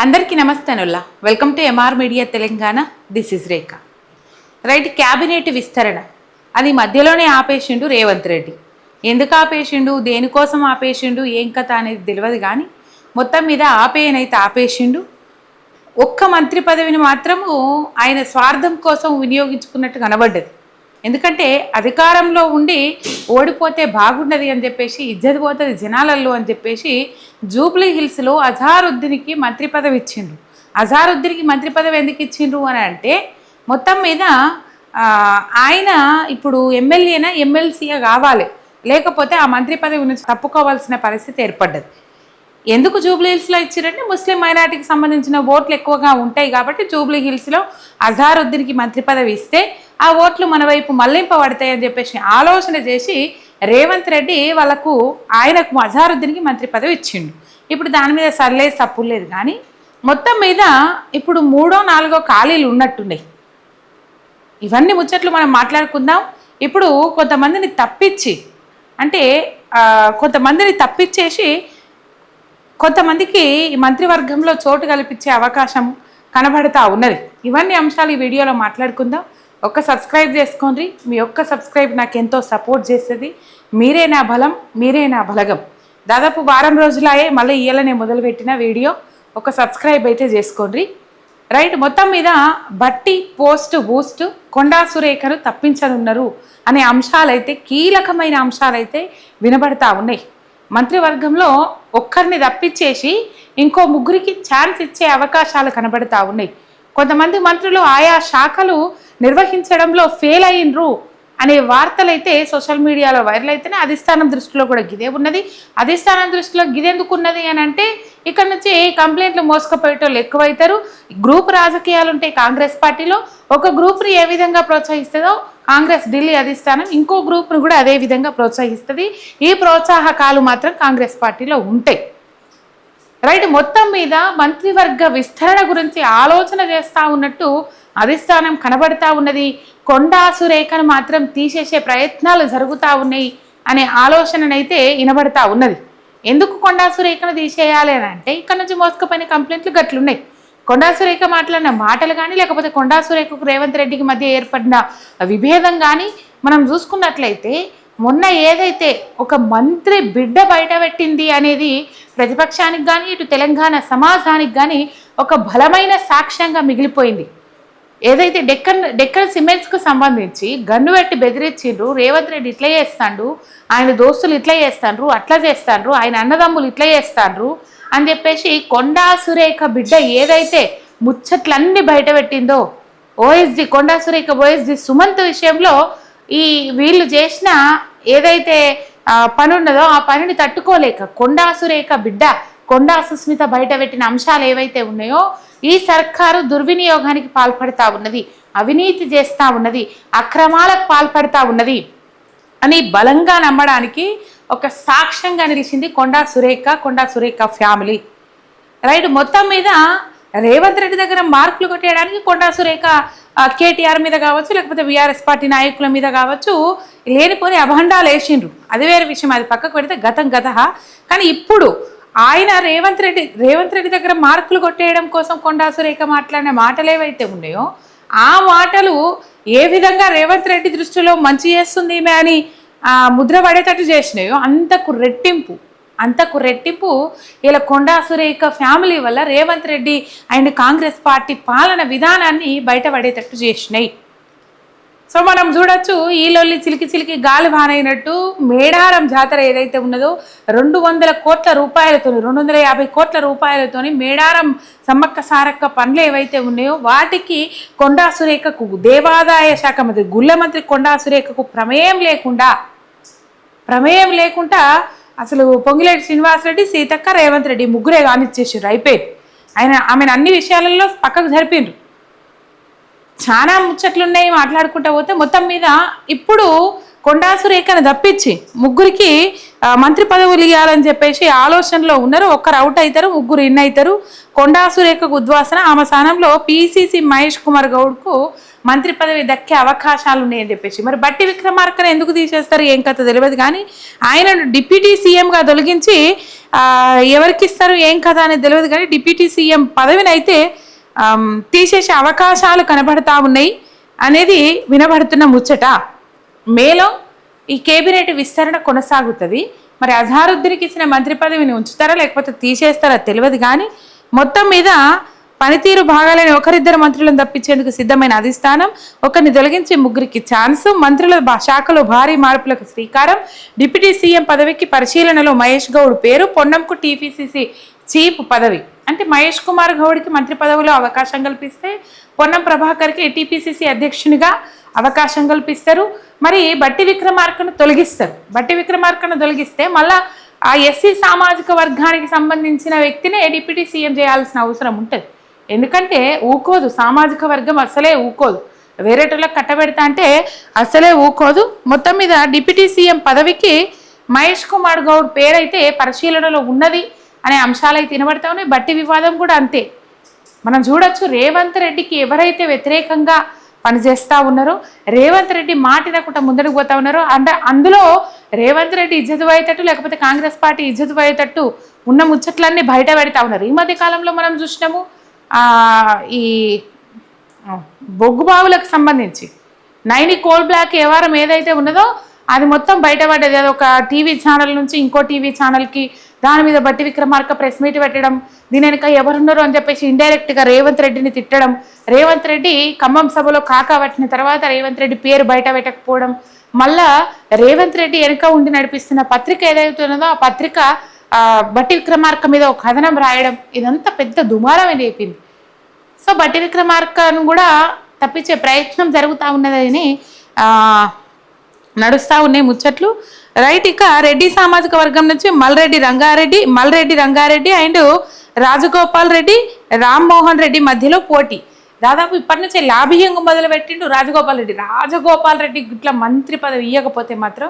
అందరికీ నమస్తేనుల్లా welcome to MR media Telangana. This is Rekha. Right, cabinet విస్తరణ అది మధ్యలోనే ఆపేసిండు రేవంత్ రెడ్డి. ఎందుకు ఆపేసిండు, దేనికోసం ఆపేసిండు, ఏం కథ అనేది తెలియదు. కానీ మొత్తం మీద ఆపేయనైతే ఆపేసిండు. ఒక్క మంత్రి పదవిని మాత్రము ఆయన స్వార్థం కోసం వినియోగించుకున్నట్టు కనబడ్డది. ఎందుకంటే అధికారంలో ఉండి ఓడిపోతే బాగుండదు అని చెప్పేసి, ఇజ్జత్ పోతుంది జనాలలో అని చెప్పేసి జూబ్లీ హిల్స్లో అజారుద్దీన్కి మంత్రి పదవి ఇచ్చిండ్రు. అజారుద్దీన్కి మంత్రి పదవి ఎందుకు ఇచ్చిండ్రు అని అంటే, మొత్తం మీద ఆయన ఇప్పుడు ఎమ్మెల్యేనా ఎమ్మెల్సీగా కావాలి, లేకపోతే ఆ మంత్రి పదవి నుంచి తప్పుకోవాల్సిన పరిస్థితి ఏర్పడ్డది. ఎందుకు జూబ్లీ హిల్స్లో ఇచ్చారంటే, ముస్లిం మైనార్టీకి సంబంధించిన ఓట్లు ఎక్కువగా ఉంటాయి కాబట్టి జూబ్లీ హిల్స్లో అజారుద్దీన్కి మంత్రి పదవి ఇస్తే ఆ ఓట్లు మన వైపు మళ్లింపబడతాయని చెప్పేసి ఆలోచన చేసి రేవంత్ రెడ్డి ఆయనకు అజారుద్దీన్కి మంత్రి పదవి ఇచ్చిండు. ఇప్పుడు దాని మీద సర్లేదు తప్పులు లేదు. కానీ మొత్తం మీద ఇప్పుడు 3వ 4వ ఖాళీలు ఉన్నట్టున్నాయి. ఇవన్నీ ముచ్చట్లు మనం మాట్లాడుకుందాం. ఇప్పుడు కొంతమందిని తప్పించేసి కొంతమందికి మంత్రివర్గంలో చోటు కల్పించే అవకాశం కనబడతా ఉన్నది. ఇవన్నీ అంశాలు ఈ వీడియోలో మాట్లాడుకుందాం. ఒక్క సబ్స్క్రైబ్ చేసుకోండి. మీ ఒక్క సబ్స్క్రైబ్ నాకు ఎంతో సపోర్ట్ చేస్తుంది. మీరే నా బలం, మీరే నా బలగం. దాదాపు వారం రోజులాయే మళ్ళీ ఇయ్యాలనే మొదలుపెట్టిన వీడియో. ఒక సబ్స్క్రైబ్ అయితే చేసుకోండి. రైట్, మొత్తం మీద బట్టి పోస్ట్ బూస్ట్ కొండా సురేఖను తప్పించనున్నారు అనే అంశాలైతే, కీలకమైన అంశాలైతే వినబడతా ఉన్నాయి. మంత్రివర్గంలో ఒక్కరిని తప్పించేసి ఇంకో ముగ్గురికి ఛాన్స్ ఇచ్చే అవకాశాలు కనబడతా ఉన్నాయి. కొంతమంది మంత్రులు ఆయా శాఖలు నిర్వహించడంలో ఫెయిల్ అయ్యిండ్రు అనే వార్తలైతే సోషల్ మీడియాలో వైరల్ అయితేనే అధిష్టానం దృష్టిలో కూడా గిదే ఉన్నది. అధిష్టానం దృష్టిలో గిదెందుకు ఉన్నది అని అంటే, ఇక్కడ నుంచి కంప్లైంట్లు మోసుకుపోయేటోళ్ళు ఎక్కువైతారు. గ్రూప్ రాజకీయాలు ఉంటాయి కాంగ్రెస్ పార్టీలో. ఒక గ్రూప్ని ఏ విధంగా ప్రోత్సహిస్తుందో కాంగ్రెస్ ఢిల్లీ అధిష్టానం ఇంకో గ్రూప్ను కూడా అదే విధంగా ప్రోత్సహిస్తుంది. ఈ ప్రోత్సాహకాలు మాత్రం కాంగ్రెస్ పార్టీలో ఉంటాయి. రైట్, మొత్తం మీద మంత్రివర్గ విస్తరణ గురించి ఆలోచన చేస్తూ ఉన్నట్టు అధిష్టానం కనబడతా ఉన్నది. కొండా సురేఖను మాత్రం తీసేసే ప్రయత్నాలు జరుగుతూ ఉన్నాయి అనే ఆలోచననైతే వినబడతా ఉన్నది. ఎందుకు కొండా సురేఖను తీసేయాలి అని అంటే, ఇక్కడ నుంచి మోసుకుపోయిన కంప్లైంట్లు గట్లున్నాయి. కొండా సురేఖ మాట్లాడిన మాటలు కానీ, లేకపోతే కొండా సురేఖకు రేవంత్ రెడ్డికి మధ్య ఏర్పడిన విభేదం కానీ మనం చూసుకున్నట్లయితే, మొన్న ఏదైతే ఒక మంత్రి బిడ్డ బయటపెట్టింది అనేది ప్రతిపక్షానికి కానీ, ఇటు తెలంగాణ సమాజానికి కానీ ఒక బలమైన సాక్ష్యంగా మిగిలిపోయింది. ఏదైతే డెక్కన్ సిమెంట్స్కు సంబంధించి గన్ను పెట్టి బెదిరించిండ్రు, రేవంత్ రెడ్డి ఇట్లా చేస్తాండ్రు, ఆయన దోస్తులు ఇట్లా చేస్తాండ్రు, అట్లా చేస్తాండ్రు, ఆయన అన్నదమ్ములు ఇట్లా చేస్తాండ్రు అని చెప్పేసి కొండా సురేఖ బిడ్డ ఏదైతే ముచ్చట్లన్నీ బయటపెట్టిందో, కొండా సురేఖ ఓఎస్డి సుమంత్ విషయంలో వీళ్ళు చేసిన ఏదైతే పని ఉన్నదో ఆ పనిని తట్టుకోలేక కొండా సురేఖ బిడ్డ కొండా సుస్మిత బయటపెట్టిన అంశాలు ఏవైతే ఉన్నాయో, ఈ సర్కారు దుర్వినియోగానికి పాల్పడతా ఉన్నది, అవినీతి చేస్తూ ఉన్నది, అక్రమాలకు పాల్పడతా ఉన్నది అని బలంగా నమ్మడానికి ఒక సాక్ష్యంగా నిలిచింది కొండా సురేఖ ఫ్యామిలీ. రైట్, మొత్తం మీద రేవంత్ రెడ్డి దగ్గర మార్కులు కొట్టేయడానికి కొండా సురేఖ కేటీఆర్ మీద కావచ్చు, లేకపోతే బీఆర్ఎస్ పార్టీ నాయకుల మీద కావచ్చు లేనిపోని అభండాలు వేసిండ్రు. అది వేరే విషయం, అది పక్కకు పెడితే గతం. కానీ ఇప్పుడు ఆయన రేవంత్ రెడ్డి దగ్గర మార్కులు కొట్టేయడం కోసం కొండా సురేఖ మాట్లాడిన మాటలు ఏవైతే ఉన్నాయో, ఆ మాటలు ఏ విధంగా రేవంత్ రెడ్డి దృష్టిలో మంచి చేస్తుంది అని ముద్ర పడేటట్టు చేసినాయో అంతకు రెట్టింపు ఇలా కొండా సురేఖ ఫ్యామిలీ వల్ల రేవంత్ రెడ్డి అండ్ కాంగ్రెస్ పార్టీ పాలన విధానాన్ని బయటపడేటట్టు చేసినాయి. సో మనం చూడొచ్చు, ఈలొల్లి చిలికి గాలి వానైనట్టు మేడారం జాతర ఏదైతే ఉన్నదో 200 కోట్ల రూపాయలతో 250 కోట్ల రూపాయలతోని మేడారం సమ్మక్క సారక్క పనులు ఏవైతే ఉన్నాయో వాటికి కొండా సురేఖకు దేవాదాయ శాఖ మంత్రి గుళ్ళ మంత్రి కొండా సురేఖకు ప్రమేయం లేకుండా అసలు పొంగిలేటి శ్రీనివాసరెడ్డి, సీతక్క, రేవంత్ రెడ్డి ముగ్గురే కానిచ్చేసారు. అయిపోయింది. ఆమెను అన్ని విషయాలలో పక్కకు జరిపిండ్రు. చాలా ముచ్చట్లున్నాయి మాట్లాడుకుంటూ పోతే. మొత్తం మీద ఇప్పుడు కొండా సురేఖను తప్పించి ముగ్గురికి మంత్రి పదవులు ఇవ్వాలని చెప్పేసి ఆలోచనలో ఉన్నారు. ఒక్కరు అవుట్ అవుతారు, ముగ్గురు ఇన్ అవుతారు. కొండా సురేఖకు ఉద్వాసన, ఆమె స్థానంలో పిసిసి మహేష్ కుమార్ గౌడ్కు మంత్రి పదవి దక్కే అవకాశాలు ఉన్నాయని చెప్పేసి. మరి బట్టి విక్రమార్కను ఎందుకు తీసేస్తారు ఏం కథ తెలియదు. కానీ ఆయనను డిప్యూటీ సీఎంగా తొలగించి ఎవరికి ఇస్తారు ఏం కదా అనేది తెలియదు, కానీ డిప్యూటీ సీఎం పదవిని అయితే తీసేసే అవకాశాలు కనబడతా ఉన్నాయి అనేది వినబడుతున్న ముచ్చట. మేలో ఈ కేబినెట్ విస్తరణ కొనసాగుతుంది. మరి అజారుద్దీన్కి ఇచ్చిన మంత్రి పదవిని ఉంచుతారా లేకపోతే తీసేస్తారా తెలియదు, కానీ మొత్తం మీద పనితీరు భాగాలని ఒకరిద్దరు మంత్రులను తప్పించేందుకు సిద్ధమైన అధిష్టానం, ఒకరిని తొలగించి ముగ్గురికి ఛాన్స్, మంత్రుల శాఖలో భారీ మార్పులకు శ్రీకారం, డిప్యూటీ సీఎం పదవికి పరిశీలనలో మహేష్ గౌడ్ పేరు, పొన్నంకు టీపీసీసీ చీఫ్ పదవి. అంటే మహేష్ కుమార్ గౌడ్కి మంత్రి పదవిలో అవకాశం కల్పిస్తే పొన్నం ప్రభాకర్కి టీపీసీసీ అధ్యక్షునిగా అవకాశం కల్పిస్తారు. మరి బట్టి విక్రమార్కను తొలగిస్తారు. బట్టి విక్రమార్కను తొలగిస్తే మళ్ళా ఆ ఎస్సీ సామాజిక వర్గానికి సంబంధించిన వ్యక్తినే డిప్యూటీ సీఎం చేయాల్సిన అవసరం ఉంటుంది. ఎందుకంటే ఊకోదు, సామాజిక వర్గం అసలే ఊకోదు, వేరేటోళ్ళకి కట్టబెడతా అంటే అసలే ఊకోదు. మొత్తం మీద డిప్యూటీ సీఎం పదవికి మహేష్ కుమార్ గౌడ్ పేరైతే పరిశీలనలో ఉన్నది అనే అంశాలు అయితే వినబడతా ఉన్నాయి. బట్టి వివాదం కూడా అంతే. మనం చూడొచ్చు, రేవంత్ రెడ్డికి ఎవరైతే వ్యతిరేకంగా పనిచేస్తూ ఉన్నారో, రేవంత్ రెడ్డి మాటినకుండా ముందడుగు పోతా ఉన్నారో, అంటే అందులో రేవంత్ రెడ్డి ఇజ్జతు పోయేటట్టు లేకపోతే కాంగ్రెస్ పార్టీ ఇజ్జతు పోయేటట్టు ఉన్న ముచ్చట్లన్నీ బయట పెడతా ఉన్నారు. ఈ మధ్య కాలంలో మనం చూసినాము, ఈ బొగ్గుబావులకు సంబంధించి నైని కోల్ బ్లాక్ వ్యవహారం ఏదైతే ఉన్నదో అది మొత్తం బయటపడ్డది. అది ఒక టీవీ ఛానల్ నుంచి ఇంకో టీవీ ఛానల్కి దాని మీద బట్టి విక్రమార్క ప్రెస్ మీట్ పెట్టడం, దీని వెనక ఎవరున్నారు అని చెప్పేసి ఇండైరెక్ట్గా రేవంత్ రెడ్డిని తిట్టడం, రేవంత్ రెడ్డి ఖమ్మం సభలో కాకా పట్టిన తర్వాత రేవంత్ రెడ్డి పేరు బయట పెట్టకపోవడం, మళ్ళా రేవంత్ రెడ్డి వెనక ఉండి నడిపిస్తున్న పత్రిక ఏదైతే ఉన్నదో ఆ పత్రిక బట్టి విక్రమార్క మీద ఒక కథనం రాయడం, ఇదంతా పెద్ద దుమారం అయిపోయింది. సో బట్టి విక్రమార్కను కూడా తప్పించే ప్రయత్నం జరుగుతూ ఉన్నదని నడుస్తూ ఉన్నాయి ముచ్చట్లు. రైట్, ఇక రెడ్డి సామాజిక వర్గం నుంచి మల్రెడ్డి రంగారెడ్డి అండ్ రాజగోపాల్ రెడ్డి, రామ్మోహన్ రెడ్డి మధ్యలో పోటీ. దాదాపు ఇప్పటి నుంచే లాబియంగా మొదలు పెట్టిండు రాజగోపాల్ రెడ్డి ఇట్లా మంత్రి పదవి ఇవ్వకపోతే మాత్రం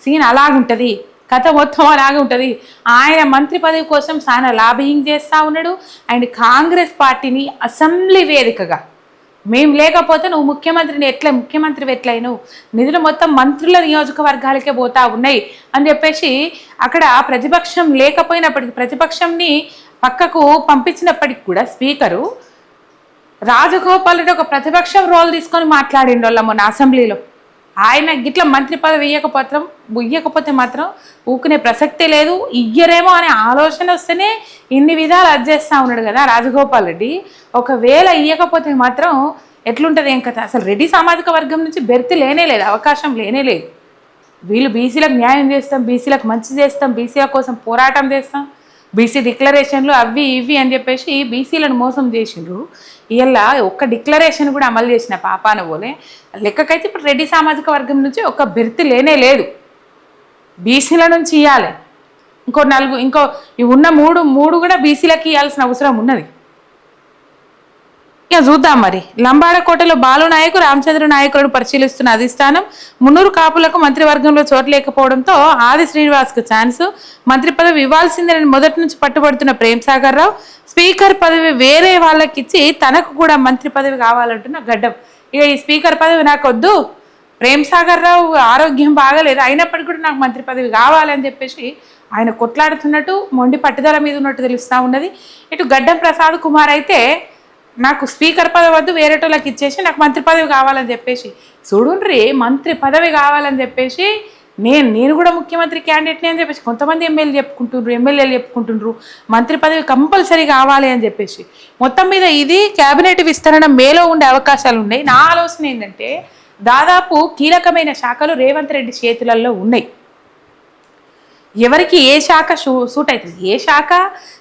సీన్ అలాగుంటుంది, కథ మొత్తం అలాగే ఉంటుంది. ఆయన మంత్రి పదవి కోసం చాలా లాబియింగ్ చేస్తూ ఉన్నాడు. అండ్ కాంగ్రెస్ పార్టీని అసెంబ్లీ వేదికగా మేము లేకపోతే నువ్వు ముఖ్యమంత్రి ఎట్లయినావు, నిధులు మొత్తం మంత్రుల నియోజకవర్గాలకే పోతా ఉన్నాయి అని చెప్పేసి అక్కడ ప్రతిపక్షం లేకపోయినప్పటికీ, ప్రతిపక్షంని పక్కకు పంపించినప్పటికి కూడా స్పీకరు రాజగోపాల్ రెడ్డి ఒక ప్రతిపక్షం రోల్ తీసుకొని మాట్లాడిండు వాళ్ళ మొన్న అసెంబ్లీలో. ఆయన గిట్ల మంత్రి పదవి ఇయ్యకపోతే మాత్రం ఊకునే ప్రసక్తే లేదు, ఇయ్యరేమో అనే ఆలోచన వస్తేనే ఇన్ని విధాలు అడ్జేస్తూ ఉన్నాడు కదా రాజగోపాల్ రెడ్డి. ఒకవేళ ఇయ్యకపోతే మాత్రం ఎట్లుంటుంది ఏం కథ. అసలు రెడ్డి సామాజిక వర్గం నుంచి బెర్త్ లేనేలేదు, అవకాశం లేనేలేదు. వీళ్ళు బీసీలకు న్యాయం చేస్తాం, బీసీలకు మంచి చేస్తాం, బీసీల కోసం పోరాటం చేస్తాం, బీసీ డిక్లరేషన్లు అవి ఇవి అని చెప్పేసి బీసీలను మోసం చేసిండ్రు. ఇలా ఒక్క డిక్లరేషన్ కూడా అమలు చేసిన పాపాన పోలే. లెక్కకైతే ఇప్పుడు రెడ్డి సామాజిక వర్గం నుంచి ఒక బెర్త్ లేనే లేదు. బీసీల నుంచి ఇవ్వాలి, ఇంకో ఉన్న మూడు కూడా బీసీలకి ఇవ్వాల్సిన అవసరం ఉన్నది. ఇక చూద్దాం మరి. లంబాడకోటలో బాలు నాయకు రామచంద్ర నాయకులను పరిశీలిస్తున్న అధిష్టానం, మున్నూరు కాపులకు మంత్రివర్గంలో చోటు లేకపోవడంతో ఆది శ్రీనివాస్కు ఛాన్స్, మంత్రి పదవి ఇవ్వాల్సిందని మొదటి నుంచి పట్టుబడుతున్న ప్రేమ్ సాగర్ రావు, స్పీకర్ పదవి వేరే వాళ్ళకిచ్చి తనకు కూడా మంత్రి పదవి కావాలంటున్న గడ్డం. ఇక ఈ స్పీకర్ పదవి నాకు వద్దు, ప్రేమ్ సాగర్ రావు ఆరోగ్యం బాగాలేదు, అయినప్పటికీ కూడా నాకు మంత్రి పదవి కావాలని చెప్పేసి ఆయన కొట్లాడుతున్నట్టు మొండి పట్టుదల మీద ఉన్నట్టు తెలుస్తూ ఉన్నది. ఇటు గడ్డం ప్రసాద్ కుమార్ అయితే నాకు స్పీకర్ పదవి వద్దు, వేరేటోళ్ళకి ఇచ్చేసి నాకు మంత్రి పదవి కావాలని చెప్పేసి చూడుండ్రి, మంత్రి పదవి కావాలని చెప్పేసి నేను కూడా ముఖ్యమంత్రి క్యాండిడేట్ని అని చెప్పేసి కొంతమంది ఎమ్మెల్యేలు చెప్పుకుంటుండ్రు మంత్రి పదవి కంపల్సరీ కావాలి అని చెప్పేసి. మొత్తం మీద ఇది కేబినెట్ విస్తరణ మేలో ఉండే అవకాశాలు ఉన్నాయి. నా ఆలోచన ఏంటంటే దాదాపు కీలకమైన శాఖలు రేవంత్ రెడ్డి చేతులలో ఉన్నాయి. ఎవరికి ఏ శాఖ సూట్ అవుతుంది, ఏ శాఖ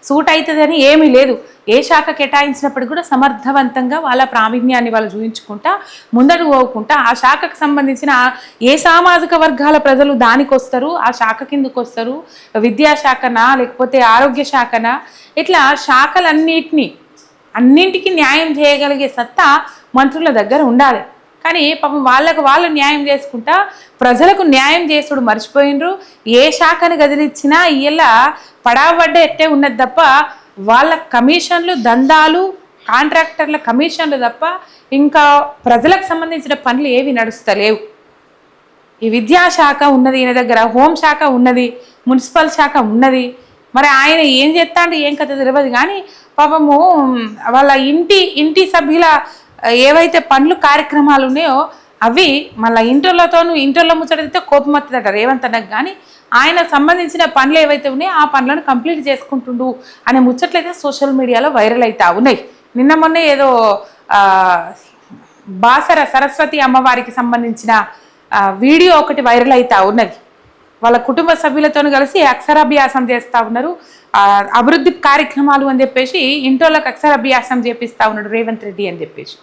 సూట్ అవుతుంది అని ఏమీ లేదు. ఏ శాఖ కేటాయించినప్పుడు కూడా సమర్థవంతంగా వాళ్ళ ప్రావీణ్యాన్ని వాళ్ళు చూపించుకుంటా ముందడుగు పోకుండా ఆ శాఖకు సంబంధించిన ఏ సామాజిక వర్గాల ప్రజలు దానికి వస్తారు, ఆ శాఖ కిందకు వస్తారు, విద్యాశాఖనా లేకపోతే ఆరోగ్య శాఖనా, ఇట్లా అన్నింటికి న్యాయం చేయగలిగే సత్తా మంత్రుల దగ్గర ఉండాలి. కానీ పాపం వాళ్ళు న్యాయం చేసుకుంటా ప్రజలకు న్యాయం చేసుడు మర్చిపోయినరు. ఏ శాఖను గదిలిచ్చినా ఇలా పడాబడ్డ ఎట్టే ఉన్నది తప్ప వాళ్ళ కమిషన్లు, దందాలు, కాంట్రాక్టర్ల కమిషన్లు తప్ప ఇంకా ప్రజలకు సంబంధించిన పనులు ఏవి నడుస్తలేవు. ఈ విద్యాశాఖ ఉన్నది ఈయన దగ్గర, హోంశాఖ ఉన్నది, మున్సిపల్ శాఖ ఉన్నది, మరి ఆయన ఏం చేస్తాడు ఏం కథ తెలియదు కానీ పాపము వాళ్ళ ఇంటి సభ్యుల ఏవైతే పనులు కార్యక్రమాలు ఉన్నాయో అవి మళ్ళీ ఇంటర్లో ముచ్చటైతే కోపం వస్తుందట రేవంత్ అన్నకు. కానీ ఆయన సంబంధించిన పనులు ఏవైతే ఉన్నాయో ఆ పనులను కంప్లీట్ చేసుకుంటుండు అనే ముచ్చట్లయితే సోషల్ మీడియాలో వైరల్ అవుతా ఉన్నాయి. నిన్న మొన్న ఏదో బాసర సరస్వతి అమ్మవారికి సంబంధించిన వీడియో ఒకటి వైరల్ అవుతా ఉన్నది. వాళ్ళ కుటుంబ సభ్యులతో కలిసి అక్షరాభ్యాసం చేస్తూ ఉన్నారు, అభివృద్ధి కార్యక్రమాలు అని చెప్పేసి ఇంటోళ్ళకి అక్షరాభ్యాసం చేపిస్తూ ఉన్నాడు రేవంత్ రెడ్డి అని చెప్పేసి.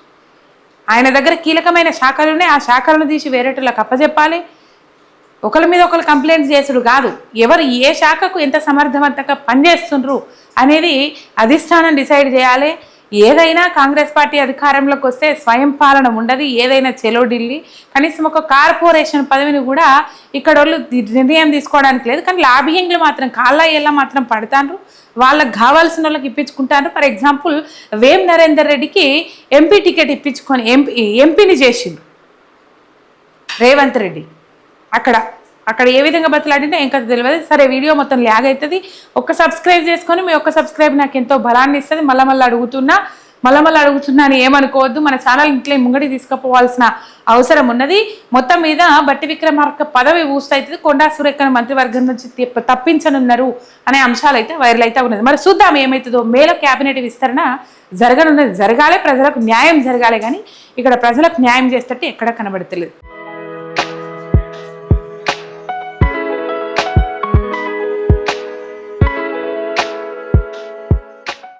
ఆయన దగ్గర కీలకమైన శాఖలు ఉన్నాయి, ఆ శాఖలను తీసి వేరేటోళ్ళకి అప్పచెప్పాలి. ఒకరి మీద ఒకరు కంప్లైంట్స్ చేసుడు కాదు, ఎవరు ఏ శాఖకు ఎంత సమర్థవంతంగా పనిచేస్తుండ్రు అనేది అధిష్టానం డిసైడ్ చేయాలి. ఏదైనా కాంగ్రెస్ పార్టీ అధికారంలోకి వస్తే స్వయం పాలన ఉండదు, ఏదైనా చెలో ఢిల్లీ. కనీసం ఒక కార్పొరేషన్ పదవిని కూడా ఇక్కడ వాళ్ళు నిర్ణయం తీసుకోవడానికి లేదు. కానీ లాబియింగ్లు మాత్రం కాళ్ళ ఏళ్ళ మాత్రం పడతాండ్రు, వాళ్ళకి కావాల్సిన వాళ్ళకి ఇప్పించుకుంటారు. ఫర్ ఎగ్జాంపుల్ వేం నరేందర్ రెడ్డికి ఎంపీ టికెట్ ఇప్పించుకొని ఎంపీని చేసిండు రేవంత్ రెడ్డి. అక్కడ ఏ విధంగా బతలాడింటే ఇంకా తెలియదు. సరే వీడియో మొత్తం ల్యాగ్ అవుతుంది, సబ్స్క్రైబ్ చేసుకొని మీ సబ్స్క్రైబ్ నాకు ఎంతో బలాన్ని ఇస్తుంది. మళ్ళీ అడుగుతున్నా అని ఏమనుకోవద్దు. మన ఛానల్ ఇంట్లో ముంగడి తీసుకుపోవాల్సిన అవసరం ఉన్నది. మొత్తం మీద బట్టి విక్రమార్క పదవి ఊస్ట్ అవుతుంది, కొండా సురేఖను మంత్రివర్గం నుంచి తప్పించనున్నారు అనే అంశాలు అయితే వైరల్ అయితే ఉన్నది. మరి చూద్దాం ఏమవుతుందో. మేలో క్యాబినెట్ విస్తరణ జరగాలి, ప్రజలకు న్యాయం జరగాలి. కానీ ఇక్కడ ప్రజలకు న్యాయం చేసేటట్టు ఎక్కడ కనబడతలేదు.